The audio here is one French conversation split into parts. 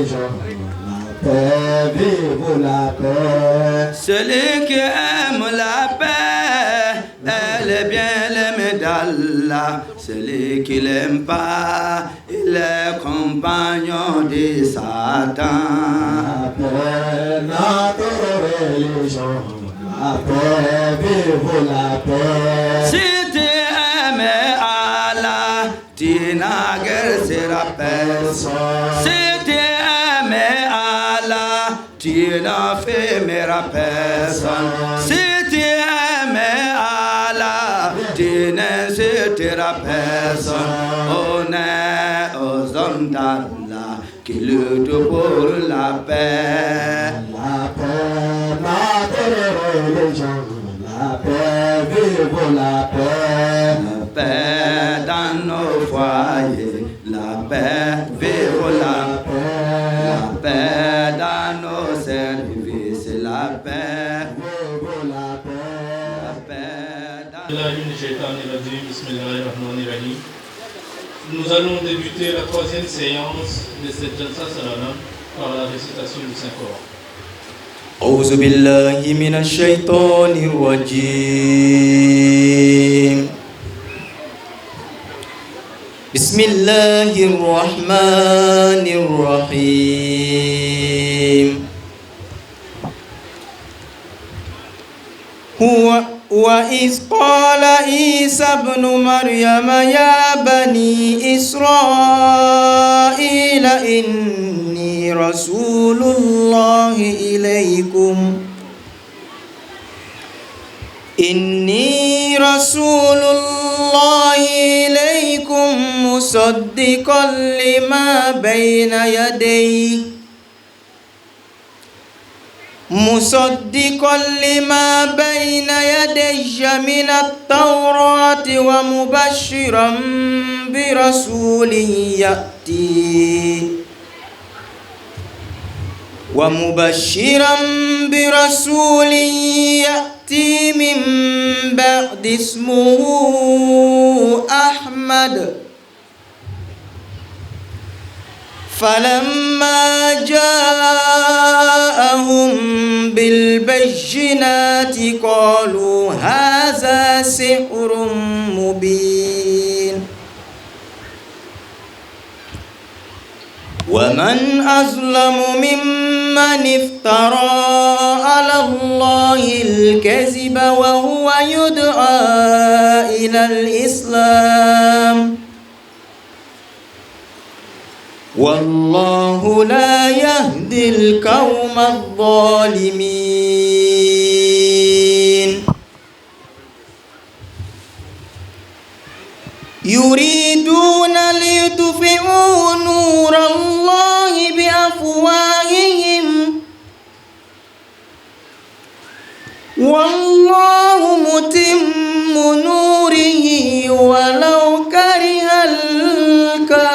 religion. La paix, vive la paix. Celui qui aime la paix, elle est bien l'aimée d'Allah. Celui qui l'aime pas, il est compagnon de Satan. La paix, notre religion. La paix, vive la paix. Si tu aimes Allah, tu n'as guère sera personne. Si tu aimes Allah, tu n'enfermeras personne. Si tu aimes Allah, tu n'insulteras personne. Honneur aux hommes d'Allah qui luttent pour la paix. La paix, notre religion. La paix, vive la paix. La paix dans nos foyers, la paix, vive la paix. La paix dans nos services, la paix, Vive la paix. la paix dans... Nous allons débuter la troisième séance de cette Jalsa Salana par la récitation du Saint-Coran. أعوذ بالله من الشيطان الرجيم بسم الله الرحمن الرحيم وإذ قال عيسى ابن مريم يا بني إسرائيل إني رسول الله إليكم مصدقا لما بين يدي من التوراة ومبشرا برسول يأتي من بعد اسمه أحمد فلما جاءهم بالبينات قالوا هذا سحر مبين ومن أظلم ممن افترى على الله الكذب وهو يدعى إلى الإسلام والله لا يهدي القوم الظالمين يريدون ليطفئوا نور الله بأفواههم والله متم نوره ولو كره الكافرون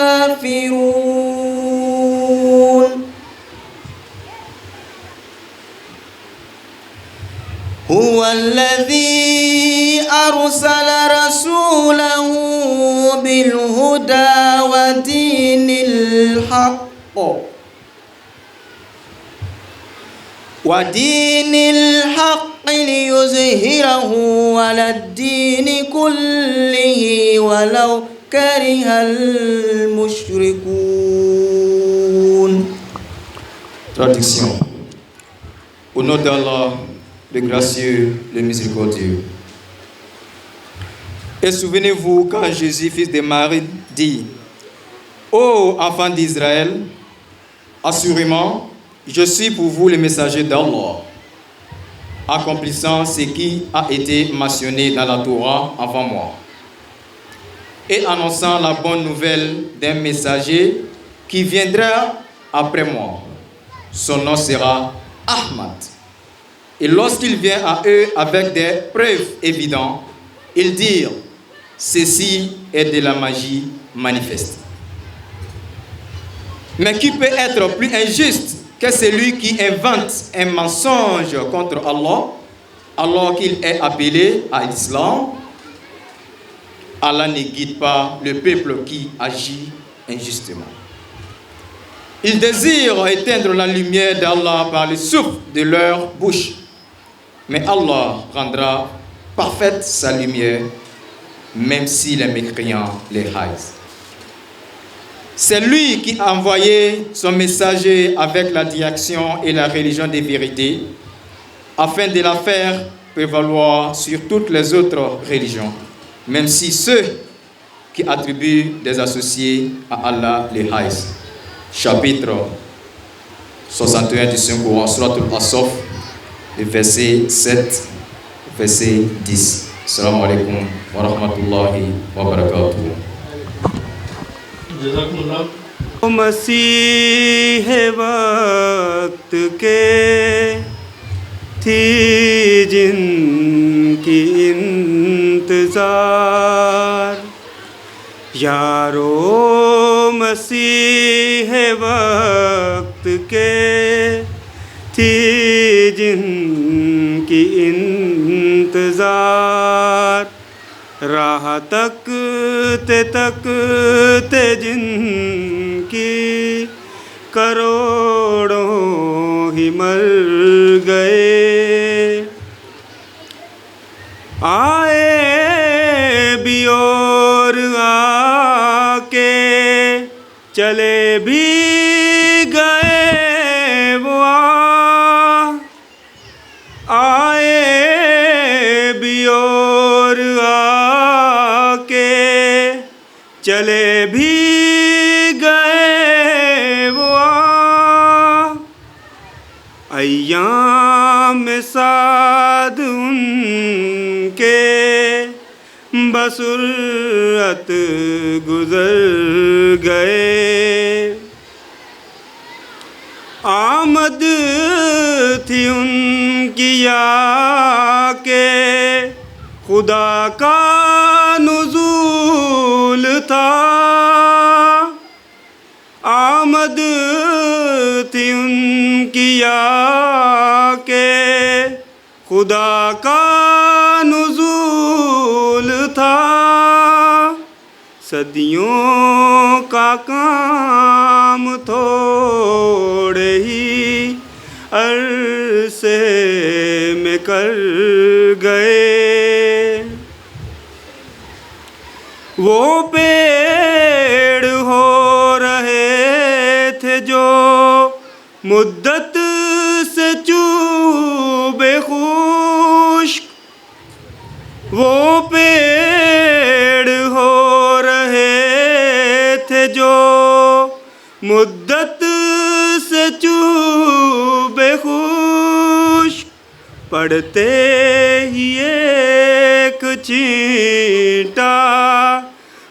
هو الذي أرسل رسوله بالهدى ودين الحق ليظهره على الدين كله ولو كره المشركون. Traduction. Au nom d'Allah, le gracieux, le miséricordieux. Et souvenez-vous quand Jésus, fils de Marie, dit: Ô enfants d'Israël, assurément, je suis pour vous le messager d'Allah, accomplissant ce qui a été mentionné dans la Torah avant moi, et annonçant la bonne nouvelle d'un messager qui viendra après moi. Son nom sera Ahmad. Et lorsqu'il vient à eux avec des preuves évidentes, ils dirent: ceci est de la magie manifeste. Mais qui peut être plus injuste que celui qui invente un mensonge contre Allah, alors qu'il est appelé à l'islam? Allah ne guide pas le peuple qui agit injustement. Ils désirent éteindre la lumière d'Allah par le souffle de leur bouche. Mais Allah rendra parfaite sa lumière, même si les mécréants les haïssent. C'est lui qui a envoyé son messager avec la direction et la religion des vérités, afin de la faire prévaloir sur toutes les autres religions, même si ceux qui attribuent des associés à Allah les haïssent. Chapitre 61 du Saint-Coran, Surat al-Asaf, le verset 7, verset 10. Assalamu alaikum wa rahmatullahi wa barakatuh. जज़ाकुमुल्लाह। मसीह वक्त के थी जिनकी इंतजार, यारो मसीह वक्त के थी जिनकी इंतजार, राह तकते जिनकी करोड़ों ही मर गए। आए भी और आके चले भी गए वो आए भी और आके चले भी गए वो अय्याम साद उनके बसुरत गुजर गए। आमद थी उनकी आके खुदा का नुज़ूल था। आमद थी उनकी आके खुदा का नुज़ूल था। सदियों का काम थोड़े ही अरसे में कर गए। वो पेड़ हो रहे थे जो मुद्दत से चूबे खुश्क, वो पेड़ हो रहे थे जो मुद्दत से चूबे खुश्क, पढ़ते ही एक चींटा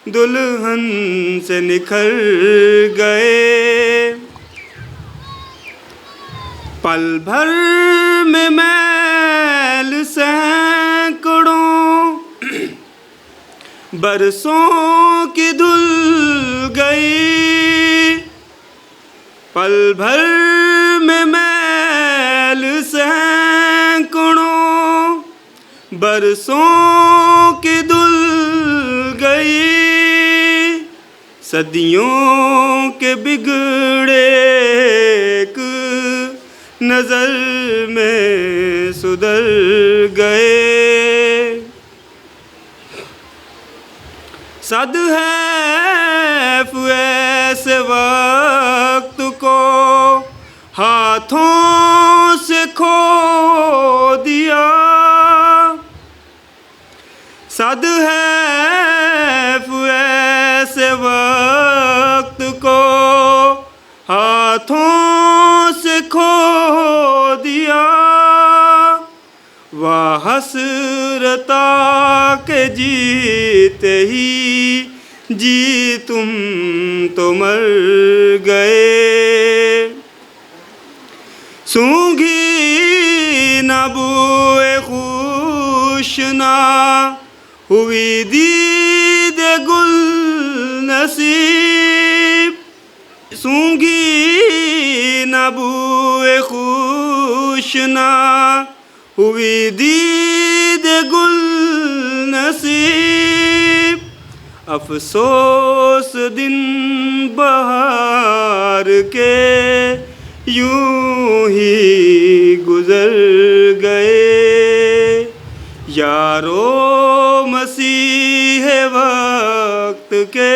दुल्हन से निखर गए। पल भर में मैल सैकड़ों बरसों की धुल गई। पल भर में मैल सैकड़ों बरसों की धुल गई। सदियों के बिगड़े एक नज़र में सुधर गए। सद है ऐसे वक्त को हाथों से खो दिया। सद है ऐसे वक्त को हाथों से खो दिया। वह हसरता के जीते ही जी तुम तो मर गए। सूंघी न बूए खुश ना हुई दीद गुल नसीब। सूंघी न बूए खुश ना हुई दीद गुल नसीब। अफसोस दिन बहार के यूं ही गुजर गए। यारो मसीह वक्त के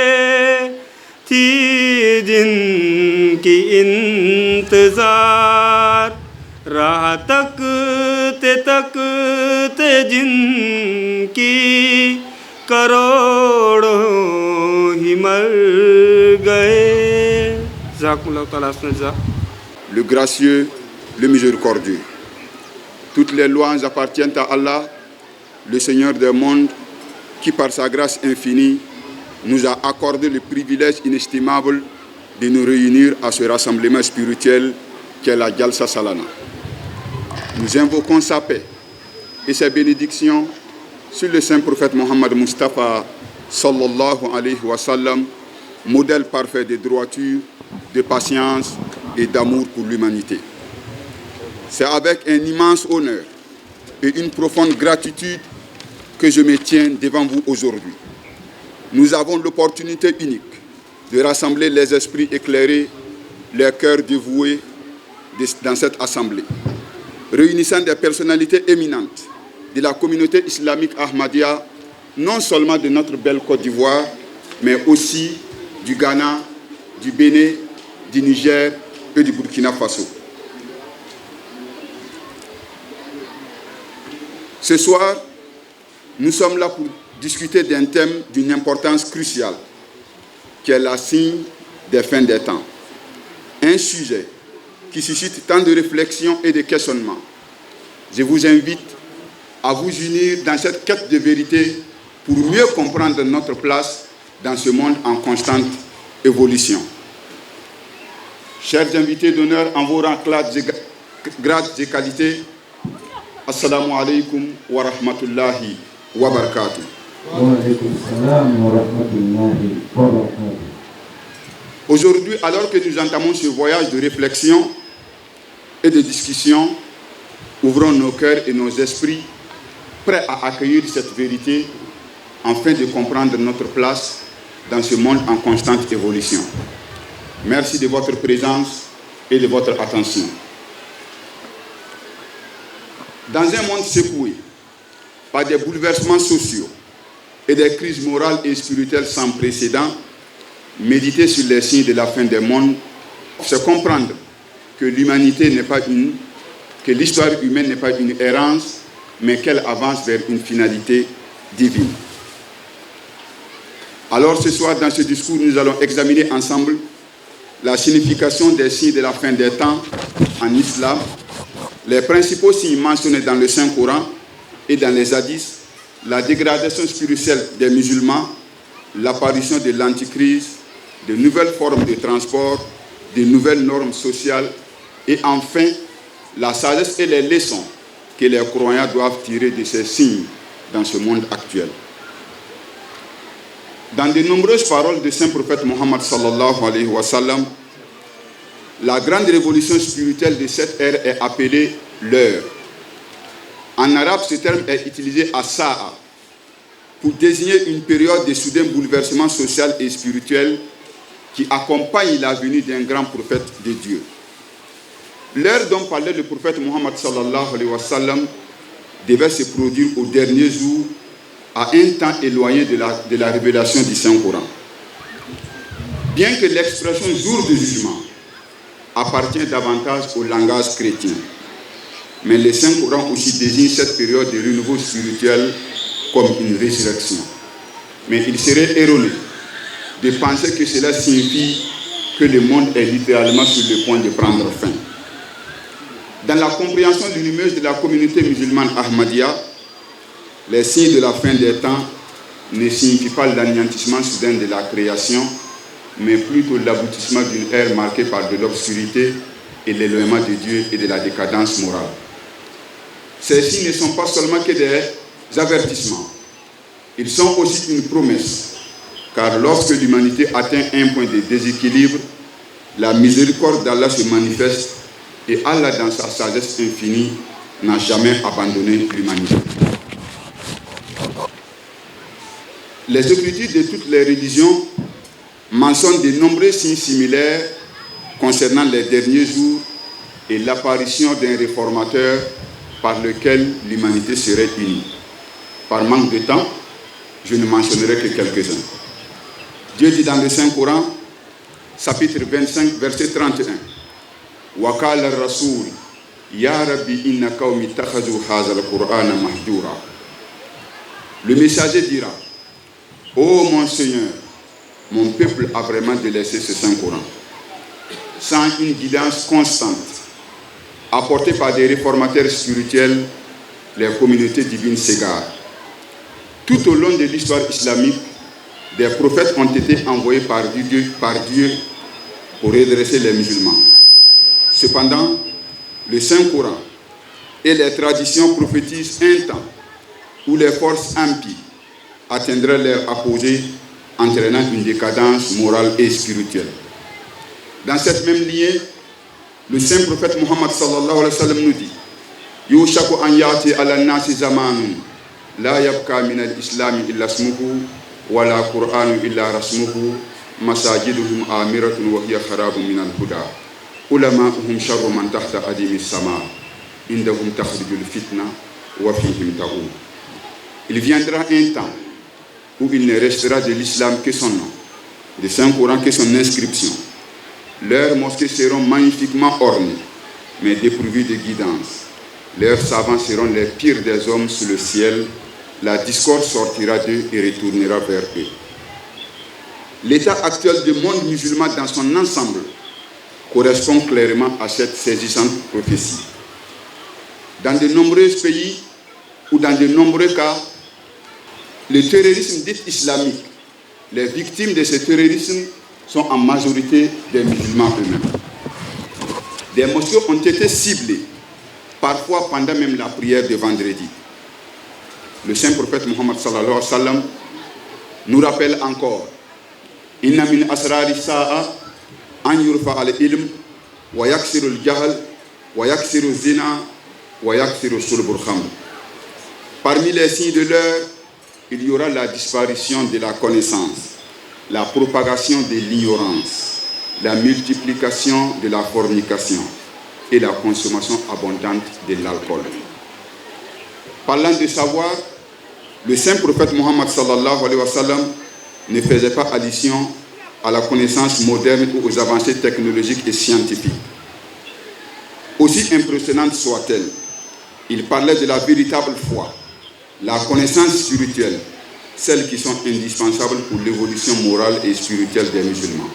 थी जिनकी इंतजार, राह तकते जिनकी करोड़ों ही मर गए। Le gracieux, le miséricordieux. Toutes les louanges appartiennent à Allah, le Seigneur des mondes, qui par sa grâce infinie nous a accordé le privilège inestimable de nous réunir à ce rassemblement spirituel qu'est la Jalsa Salana. Nous invoquons sa paix et ses bénédictions sur le saint prophète Mohammed Mustafa sallallahu alayhi wa sallam, modèle parfait de droiture, de patience et d'amour pour l'humanité. C'est avec un immense honneur et une profonde gratitude que je me tiens devant vous aujourd'hui. Nous avons l'opportunité unique de rassembler les esprits éclairés, les cœurs dévoués dans cette assemblée, réunissant des personnalités éminentes de la communauté islamique Ahmadiyya, non seulement de notre belle Côte d'Ivoire, mais aussi du Ghana, du Bénin, du Niger et du Burkina Faso. Ce soir, nous sommes là pour discuter d'un thème d'une importance cruciale, qui est la signe des fins des temps. Un sujet qui suscite tant de réflexions et de questionnements. Je vous invite à vous unir dans cette quête de vérité pour mieux comprendre notre place dans ce monde en constante évolution. Chers invités d'honneur en vos rangs, grades et qualités, Assalamu alaikum wa rahmatullahi wa barakatuh. Aujourd'hui, alors que nous entamons ce voyage de réflexion et de discussion, ouvrons nos cœurs et nos esprits prêts à accueillir cette vérité afin de comprendre notre place dans ce monde en constante évolution. Merci de votre présence et de votre attention. Dans un monde secoué par des bouleversements sociaux et des crises morales et spirituelles sans précédent, méditer sur les signes de la fin des mondes, c'est comprendre que l'humanité n'est pas que l'histoire humaine n'est pas une errance, mais qu'elle avance vers une finalité divine. Alors ce soir, dans ce discours, nous allons examiner ensemble la signification des signes de la fin des temps en islam, les principaux signes mentionnés dans le Saint-Coran et dans les hadiths, la dégradation spirituelle des musulmans, l'apparition de l'antichrist, de nouvelles formes de transport, de nouvelles normes sociales et enfin la sagesse et les leçons que les croyants doivent tirer de ces signes dans ce monde actuel. Dans de nombreuses paroles du saint prophète Mohammed sallallahu alayhi wa sallam, la grande révolution spirituelle de cette ère est appelée l'heure. En arabe, ce terme est utilisé à Sa'a pour désigner une période de soudain bouleversement social et spirituel qui accompagne la venue d'un grand prophète de Dieu. L'heure dont parlait le prophète Mohammed sallallahu alayhi wa sallam devait se produire au dernier jour, à un temps éloigné de la révélation du Saint-Coran. Bien que l'expression jour de jugement appartient davantage au langage chrétien, mais le Saint-Coran aussi désigne cette période de renouveau spirituel comme une résurrection. Mais il serait erroné de penser que cela signifie que le monde est littéralement sur le point de prendre fin. Dans la compréhension lumineuse de la communauté musulmane Ahmadiyya, les signes de la fin des temps ne signifient pas l'anéantissement soudain de la création, mais plutôt l'aboutissement d'une ère marquée par de l'obscurité et l'éloignement de Dieu et de la décadence morale. Ces signes ne sont pas seulement que des avertissements, ils sont aussi une promesse, car lorsque l'humanité atteint un point de déséquilibre, la miséricorde d'Allah se manifeste et Allah, dans sa sagesse infinie, n'a jamais abandonné l'humanité. Les Écritures de toutes les religions mentionnent de nombreux signes similaires concernant les derniers jours et l'apparition d'un réformateur par lequel l'humanité serait unie. Par manque de temps, je ne mentionnerai que quelques-uns. Dieu dit dans le Saint-Coran, chapitre 25, verset 31, « Wakal al-Rasoul, Ya Rabbi inna qawmi takhazou hazal Qur'ana mahdoura. » Le messager dira, « Ô mon Seigneur, mon peuple a vraiment délaissé ce Saint-Coran. » Sans une guidance constante, apportée par des réformateurs spirituels, les communautés divines s'égarent. Tout au long de l'histoire islamique, des prophètes ont été envoyés par Dieu pour redresser les musulmans. Cependant, le Saint-Coran et les traditions prophétisent un temps où les forces impies atteindraient leur apogée, entraînant une décadence morale et spirituelle. Dans cette même lignée, le saint prophète Muhammad sallallahu alayhi wa sallam nous dit « Yushaku an yati ala nasi zamanun la yabka min al-islami illa smuhu wa la qur'anu illa rasmuhu masajiduhum amiratun wa hiya kharabun min al-huda ulama'uhum sharru man tahta adimi sama indahum takhrijul fitna wa fihim ta'ud » Il viendra un temps où il ne restera de l'islam que son nom, du Saint-Coran que son inscription. Leurs mosquées seront magnifiquement ornées, mais dépourvues de guidance. Leurs savants seront les pires des hommes sous le ciel. La discorde sortira d'eux et retournera vers eux. L'état actuel du monde musulman dans son ensemble correspond clairement à cette saisissante prophétie. Dans de nombreux pays ou dans de nombreux cas, le terrorisme dit islamique, les victimes de ce terrorisme sont en majorité des musulmans eux-mêmes. Des mosquées ont été ciblées, parfois pendant même la prière de vendredi. Le saint prophète Muhammad sallallahu alayhi wa sallam nous rappelle encore « Inna min asrari sa'a an yurfa al-ilm wa yaksiru al-jahl wa yaksiru zina wa yaksiru sulbul khamr » Parmi les signes de l'heure, il y aura la disparition de la connaissance, la propagation de l'ignorance, la multiplication de la fornication et la consommation abondante de l'alcool. Parlant de savoir, le saint prophète Muhammad sallallahu alayhi wa sallam ne faisait pas allusion à la connaissance moderne ou aux avancées technologiques et scientifiques. Aussi impressionnante soit-elle, il parlait de la véritable foi, la connaissance spirituelle, celles qui sont indispensables pour l'évolution morale et spirituelle des musulmans.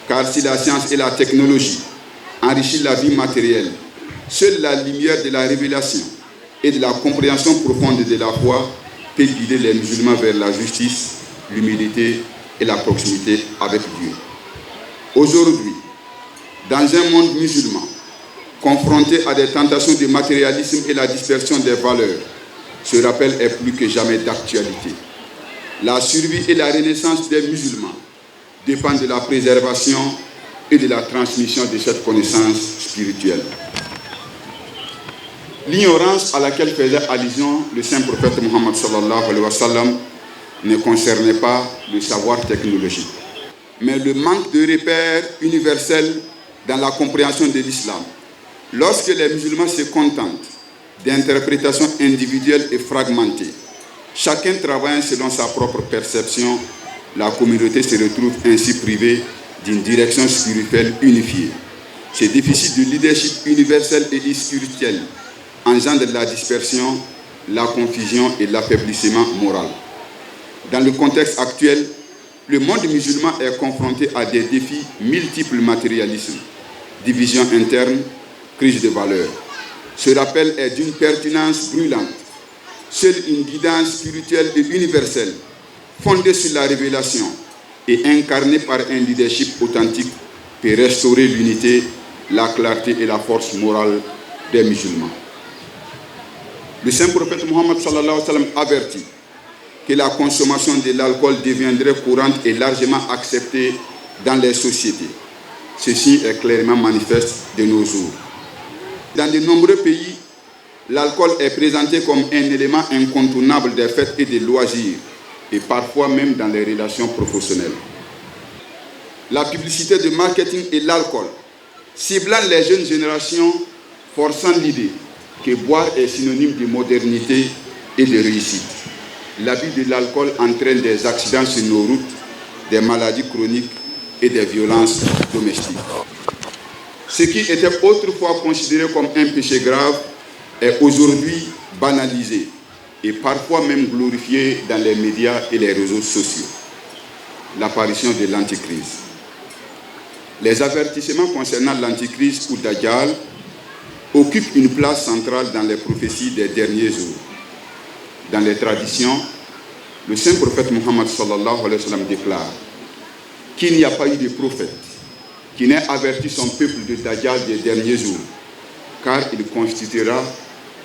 Car si la science et la technologie enrichissent la vie matérielle, seule la lumière de la révélation et de la compréhension profonde de la foi peut guider les musulmans vers la justice, l'humilité et la proximité avec Dieu. Aujourd'hui, dans un monde musulman, confronté à des tentations de matérialisme et la dispersion des valeurs, ce rappel est plus que jamais d'actualité. La survie et la renaissance des musulmans dépendent de la préservation et de la transmission de cette connaissance spirituelle. L'ignorance à laquelle faisait allusion le saint prophète Muhammad sallallahu alayhi wa sallam ne concernait pas le savoir technologique, mais le manque de repères universels dans la compréhension de l'islam. Lorsque les musulmans se contentent d'interprétations individuelles et fragmentées, chacun travaillant selon sa propre perception, la communauté se retrouve ainsi privée d'une direction spirituelle unifiée. Ce déficit de leadership universel et spirituel engendre la dispersion, la confusion et l'affaiblissement moral. Dans le contexte actuel, le monde musulman est confronté à des défis multiples: matérialisme, division interne, crise de valeurs. Ce rappel est d'une pertinence brûlante. Seule une guidance spirituelle et universelle, fondée sur la révélation et incarnée par un leadership authentique, peut restaurer l'unité, la clarté et la force morale des musulmans. Le saint prophète Muhammad sallallahu alayhi wa sallam avertit que la consommation de l'alcool deviendrait courante et largement acceptée dans les sociétés. Ceci est clairement manifeste de nos jours. Dans de nombreux pays, l'alcool est présenté comme un élément incontournable des fêtes et des loisirs, et parfois même dans les relations professionnelles. La publicité de marketing et l'alcool, ciblant les jeunes générations, forçant l'idée que boire est synonyme de modernité et de réussite. L'abus de l'alcool entraîne des accidents sur nos routes, des maladies chroniques et des violences domestiques. Ce qui était autrefois considéré comme un péché grave est aujourd'hui banalisé et parfois même glorifié dans les médias et les réseaux sociaux. L'apparition de l'antichrist. Les avertissements concernant l'antichrist ou Dajjal occupent une place centrale dans les prophéties des derniers jours. Dans les traditions, le saint prophète Mohammed sallallahu alayhi wa sallam déclare qu'il n'y a pas eu de prophète qui n'ait averti son peuple de Dajjal des derniers jours, car il constituera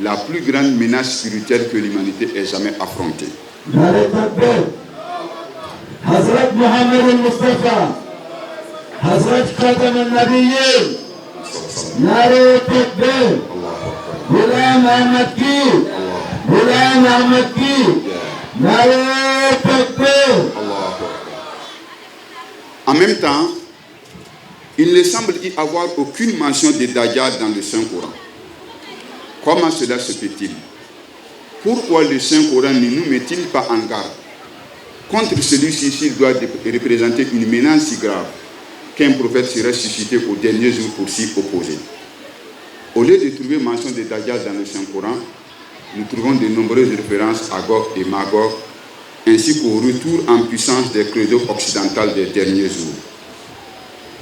la plus grande menace spirituelle que l'humanité ait jamais affrontée. Hazrat Muhammad al-Mustafa, Hazrat Khatam al-Nabiyyin, Nare Takbir, Ghulam Ahmad Ki, Ghulam Ahmad Ki, Nare Takbir. En même temps, il ne semble y avoir aucune mention de Dajjal dans le Saint-Coran. Comment cela se fait-il? Pourquoi le Saint-Coran ne nous met-il pas en garde contre celui-ci s'il doit représenter une menace si grave qu'un prophète serait suscité au dernier jour pour s'y opposer? Au lieu de trouver mention de Dajjal dans le Saint-Coran, nous trouvons de nombreuses références à Gog et Magog, ainsi qu'au retour en puissance des credos occidentaux des derniers jours.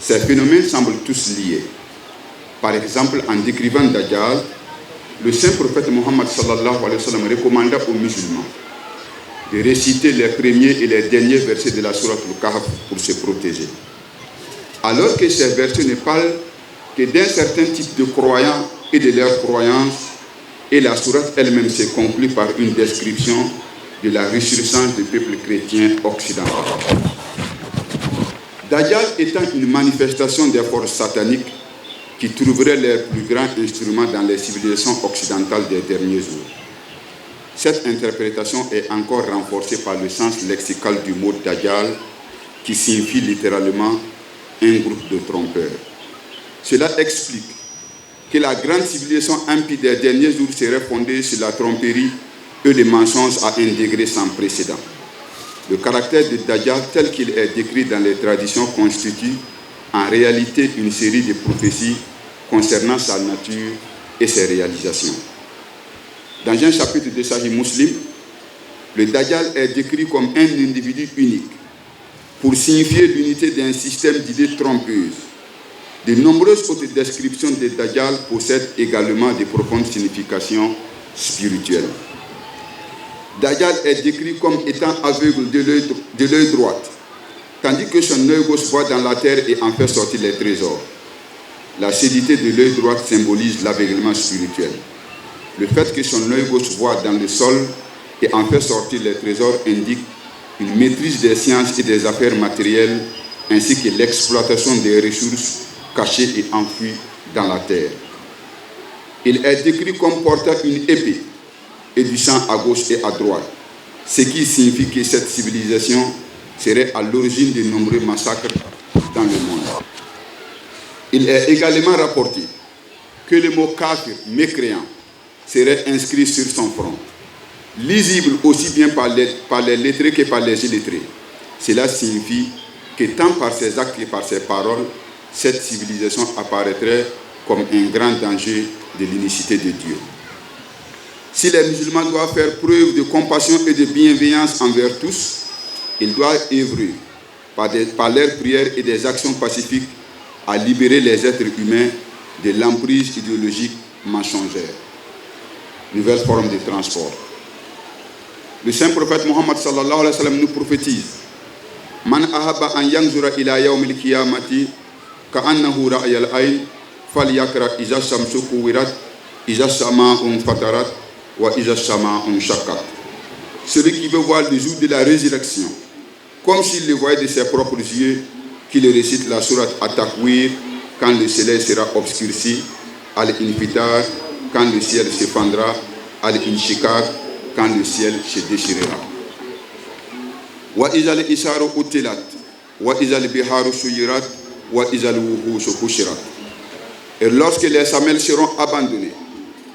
Ces phénomènes semblent tous liés. Par exemple, en décrivant Dajjal, le saint prophète Mohammed sallallahu alayhi wa sallam recommanda aux musulmans de réciter les premiers et les derniers versets de la sourate Al-Kahf pour se protéger. Alors que ces versets ne parlent que d'un certain type de croyants et de leurs croyances, et la sourate elle-même se conclut par une description de la ressurgence du peuple chrétien occidental. Dajjal étant une manifestation des forces sataniques qui trouveraient leurs plus grands instruments dans les civilisations occidentales des derniers jours. Cette interprétation est encore renforcée par le sens lexical du mot Dajjal, qui signifie littéralement un groupe de trompeurs. Cela explique que la grande civilisation impie des derniers jours serait fondée sur la tromperie et les mensonges à un degré sans précédent. Le caractère de Dajjal tel qu'il est décrit dans les traditions constitue en réalité une série de prophéties concernant sa nature et ses réalisations. Dans un chapitre de Sahih Muslim, le Dajjal est décrit comme un individu unique pour signifier l'unité d'un système d'idées trompeuses. De nombreuses autres descriptions de Dajjal possèdent également de profondes significations spirituelles. Dajjal est décrit comme étant aveugle de l'œil droit, tandis que son œil gauche voit dans la terre et en fait sortir les trésors. La cédité de l'œil droit symbolise l'aveuglement spirituel. Le fait que son œil gauche voit dans le sol et en fait sortir les trésors indique une maîtrise des sciences et des affaires matérielles, ainsi que l'exploitation des ressources cachées et enfouies dans la terre. Il est décrit comme portant une épée et du sang à gauche et à droite, ce qui signifie que cette civilisation serait à l'origine de nombreux massacres dans le monde. Il est également rapporté que le mot kafir, mécréant, serait inscrit sur son front, lisible aussi bien par les lettrés que par les illettrés. Cela signifie que tant par ses actes que par ses paroles, cette civilisation apparaîtrait comme un grand danger de l'unicité de Dieu. Si les musulmans doivent faire preuve de compassion et de bienveillance envers tous, ils doivent œuvrer par leurs prières et des actions pacifiques à libérer les êtres humains de l'emprise idéologique mensongère. Nouvelle forme de transport. Le saint prophète Mohammed sallallahu alayhi wa sallam nous prophétise: Man ahabba an yanzura ila yawmil qiyamati ka'annahu ra'yal ayn falyakra iza shamsu kuwirat iza sama'un fatarat wa iza sama'un shakkat. Celui qui veut voir le jour de la résurrection comme s'il le voyait de ses propres yeux, qu'il récite la sourate At-Takwir quand le soleil sera obscurci, Al-Infitar quand le ciel se fendra, Al-Inshikak quand le ciel se déchirera. Wa izal isharu utilat, wa izal biharu suyirat, wa izal wuhushu hushirat. Et lorsque les chamelles seront abandonnés,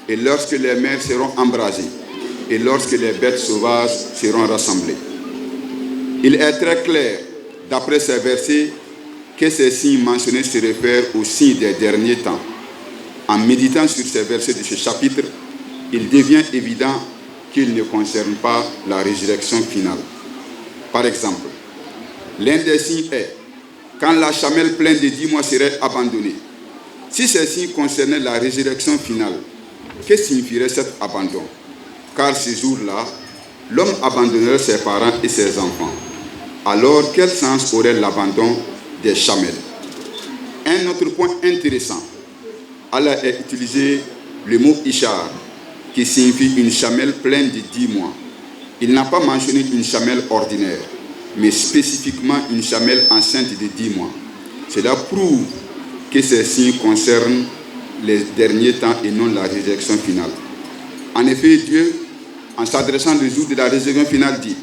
et lorsque les mers seront embrasées, et lorsque les bêtes sauvages seront rassemblées. Il est très clair, d'après ces versets, que ces signes mentionnés se réfèrent aux signes des derniers temps. En méditant sur ces versets de ce chapitre, il devient évident qu'ils ne concernent pas la résurrection finale. Par exemple, l'un des signes est quand la chamelle pleine de 10 mois serait abandonnée. Si ces signes concernaient la résurrection finale, que signifierait cet abandon? Car ce jour-là, l'homme abandonnerait ses parents et ses enfants. Alors, quel sens aurait l'abandon des chamelles? Un autre point intéressant, Allah a utilisé le mot Ishar, qui signifie une chamelle pleine de 10 mois. Il n'a pas mentionné une chamelle ordinaire, mais spécifiquement une chamelle enceinte de 10 mois. Cela prouve que ces signes concernent les derniers temps et non la résurrection finale. En effet, Dieu, en s'adressant le jour de la résurrection finale, dit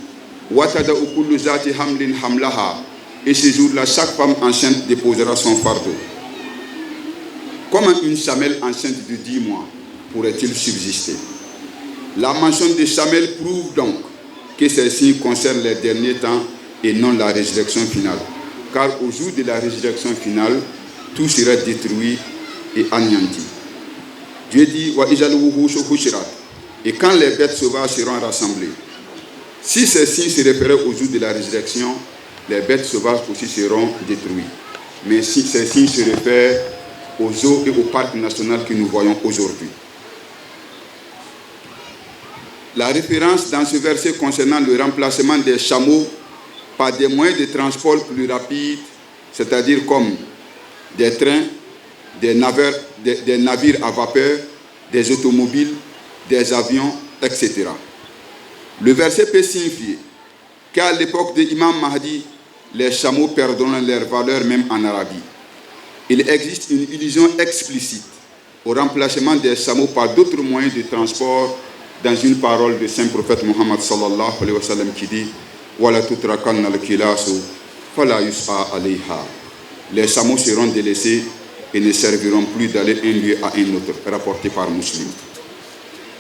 et ce jour-là, chaque femme enceinte déposera son fardeau. Comment une chamelle enceinte de 10 mois pourrait-il subsister? La mention des chamelles prouve donc que ces signes concernent les derniers temps et non la résurrection finale. Car au jour de la résurrection finale, tout sera détruit et anéanti. Dieu dit et quand les bêtes sauvages seront rassemblées. Si ces signes se référaient au jour de la résurrection, les bêtes sauvages aussi seront détruites. Mais si ces signes se réfèrent aux zoos et au parc national que nous voyons aujourd'hui. La référence dans ce verset concernant le remplacement des chameaux par des moyens de transport plus rapides, c'est-à-dire comme des trains, des navires à vapeur, des automobiles, des avions, etc. Le verset peut signifier qu'à l'époque de l'imam Mahdi, les chameaux perdront leur valeur même en Arabie. Il existe une illusion explicite au remplacement des chameaux par d'autres moyens de transport dans une parole du saint prophète Mohammed sallallahu alayhi wa sallam qui dit Wala tutrakanna al-kilasu fala yus'a alayha. Les chameaux seront délaissés et ne serviront plus d'aller d'un lieu à un autre, rapporté par Muslim.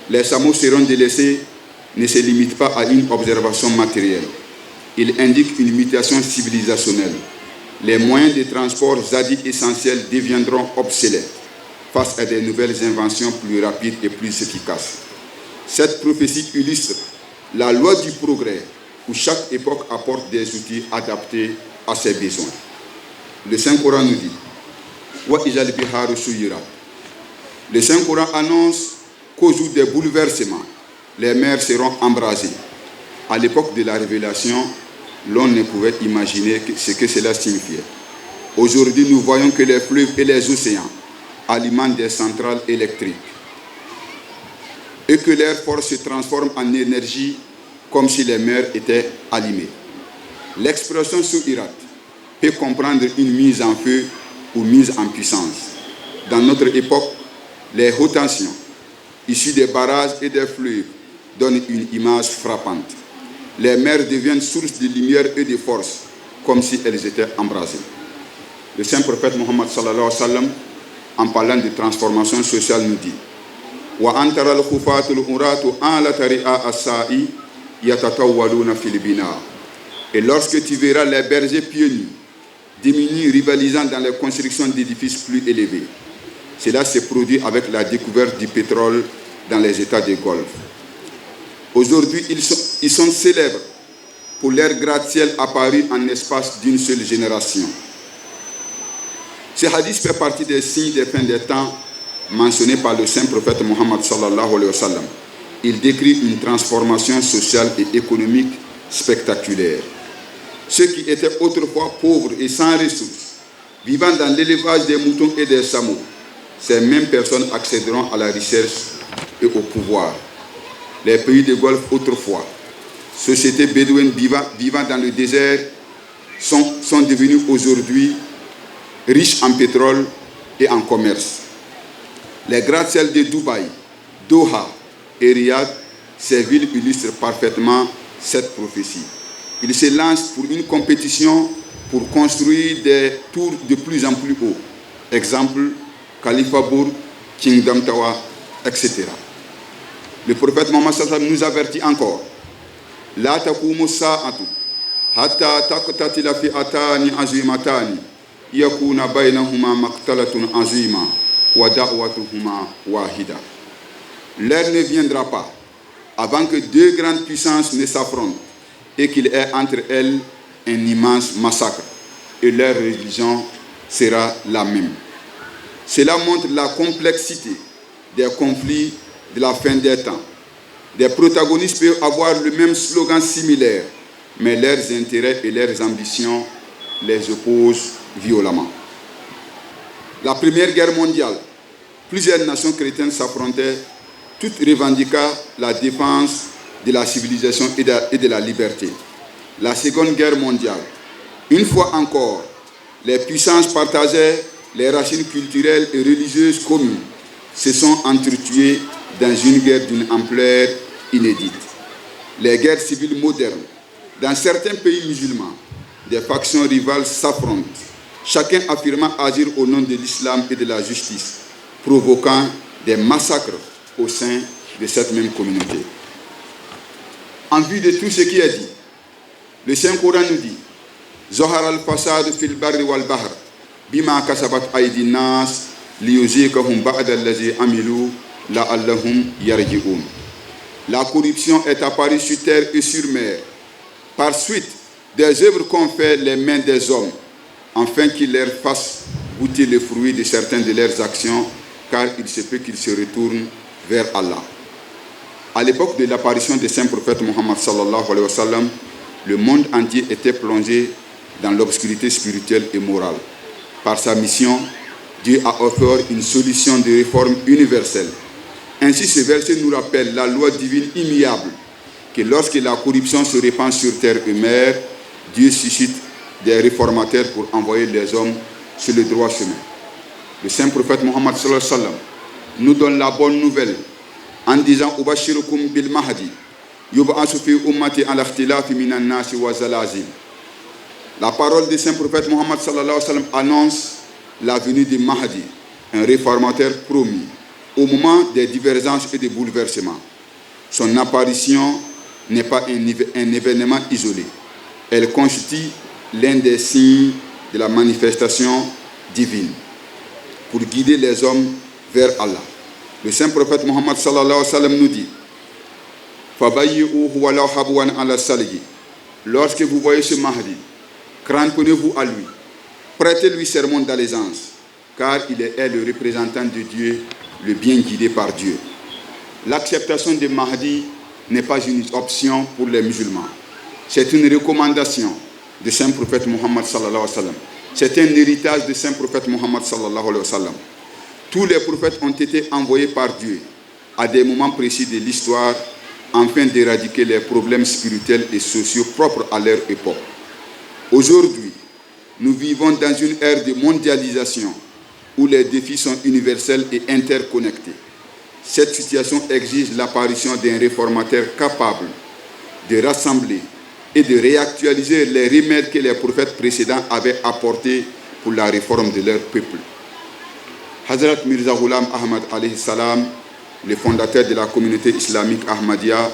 Les chameaux seront délaissés ne se limitent pas à une observation matérielle. Il indique une mutation civilisationnelle. Les moyens de transport jadis essentiels deviendront obsolètes face à des nouvelles inventions plus rapides et plus efficaces. Cette prophétie illustre la loi du progrès où chaque époque apporte des outils adaptés à ses besoins. Le Saint-Coran nous dit Le Saint-Coran annonce qu'au jour des bouleversements, les mers seront embrasées. À l'époque de la révélation, l'on ne pouvait imaginer ce que cela signifiait. Aujourd'hui, nous voyons que les fleuves et les océans alimentent des centrales électriques et que l'air fort se transforme en énergie comme si les mers étaient allumées. L'expression Su'irat peut comprendre une mise en feu ou mise en puissance. Dans notre époque, les hautes tensions issues des barrages et des fleuves donnent une image frappante. Les mers deviennent source de lumière et de force, comme si elles étaient embrasées. Le saint prophète Mohammed sallallahu alayhi wa sallam, en parlant de transformation sociale, nous dit Wa antara al-khufatul uratu ala tari'a as-sa'i yatatawwaluna fil bina. Et lorsque tu verras les bergers pieds nus diminuer, rivalisant dans les constructions d'édifices plus élevés, cela s'est produit avec la découverte du pétrole dans les États du Golfe. Aujourd'hui, ils sont célèbres pour leur gratte-ciel apparu en espace d'une seule génération. Ce hadith fait partie des signes des fins des temps mentionnés par le saint prophète Mohammed sallallahu alayhi wa sallam. Il décrit une transformation sociale et économique spectaculaire. Ceux qui étaient autrefois pauvres et sans ressources, vivant dans l'élevage des moutons et des chameaux, ces mêmes personnes accéderont à la recherche et au pouvoir. Les pays du Golfe autrefois, sociétés bédouines vivant dans le désert, sont devenus aujourd'hui riches en pétrole et en commerce. Les gratte-ciels de Dubaï, Doha et Riyad, ces villes illustrent parfaitement cette prophétie. il se lance pour une compétition pour construire des tours de plus en plus hauts. Exemple, Khalifa Bourg, Kingdom Tower, etc. Le prophète Mohammed sallallahu alayhi wa sallam nous avertit encore. La taqumu sa'atu hatta taqtatila fi'atani azimatani yakuna baynahuma maqtalatun azima wa da'watuhuma wahida. L'heure ne viendra pas avant que deux grandes puissances ne s'affrontent et qu'il y ait entre elles un immense massacre, et leur religion sera la même. Cela montre la complexité des conflits de la fin des temps. Des protagonistes peuvent avoir le même slogan similaire, mais leurs intérêts et leurs ambitions les opposent violemment. La Première Guerre mondiale, plusieurs nations chrétiennes s'affrontaient, toutes revendiquant la défense de la civilisation et de la liberté. La Seconde Guerre mondiale, une fois encore, les puissances partageaient les racines culturelles et religieuses communes, se sont entretuées dans une guerre d'une ampleur inédite. Les guerres civiles modernes, dans certains pays musulmans, des factions rivales s'affrontent, chacun affirmant agir au nom de l'islam et de la justice, provoquant des massacres au sein de cette même communauté. En vue de tout ce qui est dit, le Saint-Coran nous dit Zohar al-Fasad fil barri wal bahr bima kasabat aydin nas liyuzikahum ba'da allazi amilu la'allahum yarji'un. La corruption est apparue sur terre et sur mer par suite des œuvres qu'ont fait les mains des hommes, afin qu'ils leur fassent goûter les fruits de certaines de leurs actions, car il se peut qu'ils se retournent vers Allah. À l'époque de l'apparition du saint prophète Mohammed sallallahu alayhi wa sallam, le monde entier était plongé dans l'obscurité spirituelle et morale. Par sa mission, Dieu a offert une solution de réforme universelle. Ainsi, ce verset nous rappelle la loi divine immuable, que lorsque la corruption se répand sur terre et mer, Dieu suscite des réformateurs pour envoyer les hommes sur le droit chemin. Le saint prophète Mohammed sallallahu alayhi wa sallam nous donne la bonne nouvelle en disant Ubashirukum bil Mahdi yub'asu fi ummati ala ikhtilafi minan nasi wa zalazil. La parole du saint prophète Mohammed sallallahu alayhi wa sallam annonce la venue du Mahdi, un réformateur promis, au moment des divergences et des bouleversements. Son apparition n'est pas un événement isolé. Elle constitue l'un des signes de la manifestation divine pour guider les hommes vers Allah. Le saint prophète Mohammed sallallahu alayhi wa sallam nous dit lorsque vous voyez ce Mahdi, cramponnez-vous à lui, prêtez-lui serment d'allégeance, car il est le représentant de Dieu, le bien guidé par Dieu. L'acceptation de Mahdi n'est pas une option pour les musulmans. C'est une recommandation du saint prophète Mohammed sallallahu alayhi wa sallam. C'est un héritage du saint prophète Mohammed sallallahu alayhi wa sallam. Tous les prophètes ont été envoyés par Dieu à des moments précis de l'histoire afin d'éradiquer les problèmes spirituels et sociaux propres à leur époque. Aujourd'hui, nous vivons dans une ère de mondialisation où les défis sont universels et interconnectés. Cette situation exige l'apparition d'un réformateur capable de rassembler et de réactualiser les remèdes que les prophètes précédents avaient apportés pour la réforme de leur peuple. Hazrat Mirza Ghulam Ahmad alayhi salam, le fondateur de la communauté islamique Ahmadiyya,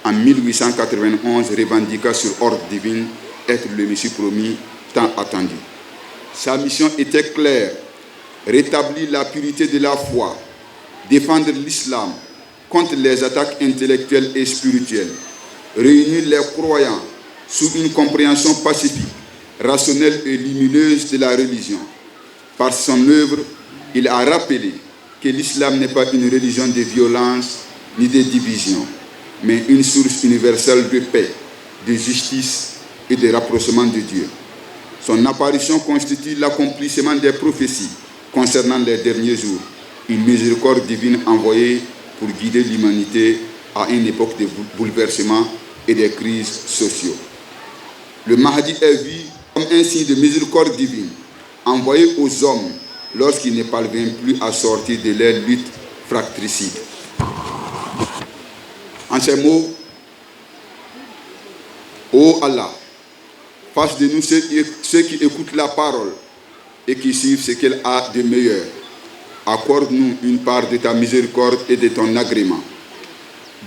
en 1891 revendiqua sur ordre divin être le Messie promis tant attendu. Sa mission était claire: rétablir la pureté de la foi, défendre l'islam contre les attaques intellectuelles et spirituelles, réunir les croyants sous une compréhension pacifique, rationnelle et lumineuse de la religion. Par son œuvre, il a rappelé que l'islam n'est pas une religion de violence ni de division, mais une source universelle de paix, de justice et de rapprochement de Dieu. Son apparition constitue l'accomplissement des prophéties concernant les derniers jours, une miséricorde divine envoyée pour guider l'humanité à une époque de bouleversements et de crises sociaux. Le Mahdi est vu comme un signe de miséricorde divine envoyé aux hommes lorsqu'ils ne parviennent plus à sortir de leur lutte fratricide. En ces mots, ô Allah, Fasse de nous ceux qui écoutent la parole et qui suivent ce qu'elle a de meilleur. Accorde-nous une part de ta miséricorde et de ton agrément.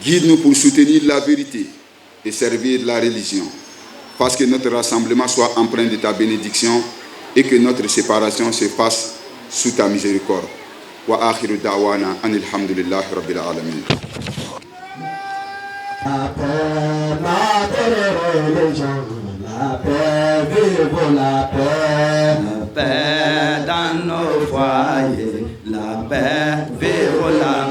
Guide-nous pour soutenir la vérité et servir la religion. Fasse que notre rassemblement soit empreint de ta bénédiction et que notre séparation se fasse sous ta miséricorde. Wa akhiru da'wana anil hamdulillahi rabbil alamin. La paix, notre religion, la paix, vive la paix. La paix dans nos foyers, la paix, vive la